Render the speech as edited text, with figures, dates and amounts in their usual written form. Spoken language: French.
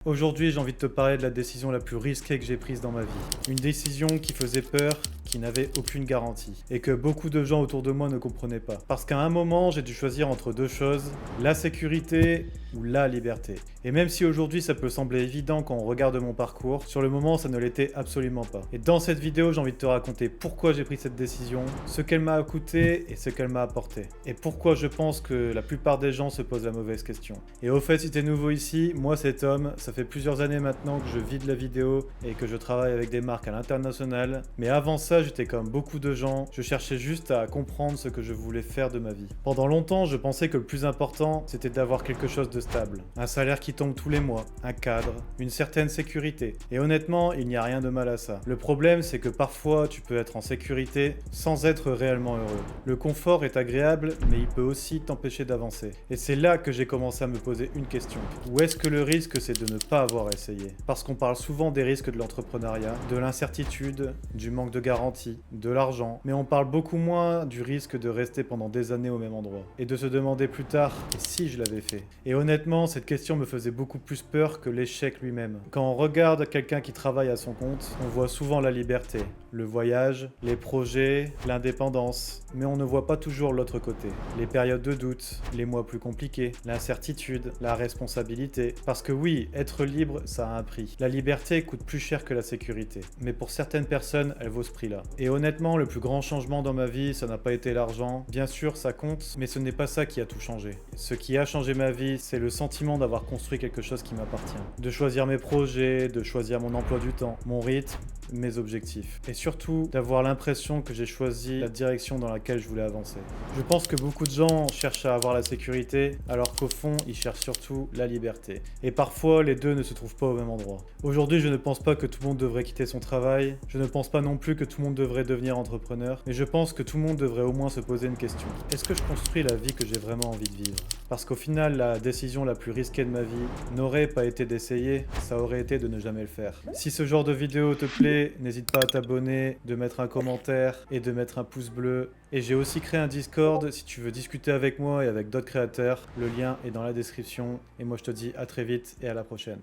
Aujourd'hui, j'ai envie de te parler de la décision la plus risquée que j'ai prise dans ma vie. Une décision qui faisait peur, qui n'avait aucune garantie. Et que beaucoup de gens autour de moi ne comprenaient pas. Parce qu'à un moment, j'ai dû choisir entre deux choses, la sécurité ou la liberté. Et même si aujourd'hui ça peut sembler évident quand on regarde mon parcours, sur le moment ça ne l'était absolument pas. Et dans cette vidéo, j'ai envie de te raconter pourquoi j'ai pris cette décision, ce qu'elle m'a coûté et ce qu'elle m'a apporté. Et pourquoi je pense que la plupart des gens se posent la mauvaise question. Et au fait, si t'es nouveau ici, moi c'est Tom, ça fait plusieurs années maintenant que je vis de la vidéo et que je travaille avec des marques à l'international. Mais avant ça, j'étais comme beaucoup de gens, je cherchais juste à comprendre ce que je voulais faire de ma vie. Pendant longtemps, je pensais que le plus important, c'était d'avoir quelque chose de stable. Un salaire qui tombe tous les mois, un cadre, une certaine sécurité. Et honnêtement, il n'y a rien de mal à ça. Le problème, c'est que parfois, tu peux être en sécurité sans être réellement heureux. Le confort est agréable, mais il peut aussi t'empêcher d'avancer. Et c'est là que j'ai commencé à me poser une question. Où est-ce que le risque, c'est de ne pas avoir essayé? Parce qu'on parle souvent des risques de l'entrepreneuriat, de l'incertitude, du manque de garantie, de l'argent, mais on parle beaucoup moins du risque de rester pendant des années au même endroit. Et de se demander plus tard, et si je l'avais fait? Et honnêtement, cette question me faisait beaucoup plus peur que l'échec lui-même. Quand on regarde quelqu'un qui travaille à son compte, on voit souvent la liberté, le voyage, les projets, l'indépendance, mais on ne voit pas toujours l'autre côté. Les périodes de doute, les mois plus compliqués, l'incertitude, la responsabilité. Parce que oui, être libre, ça a un prix. La liberté coûte plus cher que la sécurité. Mais pour certaines personnes, elle vaut ce prix-là. Et honnêtement, le plus grand changement dans ma vie, ça n'a pas été l'argent. Bien sûr, ça compte, mais ce n'est pas ça qui a tout changé. Ce qui a changé ma vie, c'est le sentiment d'avoir construit quelque chose qui m'appartient. De choisir mes projets, de choisir mon emploi du temps, mon rythme, mes objectifs. Et surtout, d'avoir l'impression que j'ai choisi la direction dans laquelle je voulais avancer. Je pense que beaucoup de gens cherchent à avoir la sécurité, alors qu'au fond, ils cherchent surtout la liberté. Et parfois, les deux ne se trouvent pas au même endroit. Aujourd'hui, je ne pense pas que tout le monde devrait quitter son travail, je ne pense pas non plus que tout le monde devrait devenir entrepreneur, mais je pense que tout le monde devrait au moins se poser une question. Est-ce que je construis la vie que j'ai vraiment envie de vivre? Parce qu'au final, la décision la plus risquée de ma vie n'aurait pas été d'essayer, ça aurait été de ne jamais le faire. Si ce genre de vidéo te plaît, n'hésite pas à t'abonner, de mettre un commentaire et de mettre un pouce bleu. Et j'ai aussi créé un Discord si tu veux discuter avec moi et avec d'autres créateurs. Le lien est dans la description. Et moi je te dis à très vite et à la prochaine.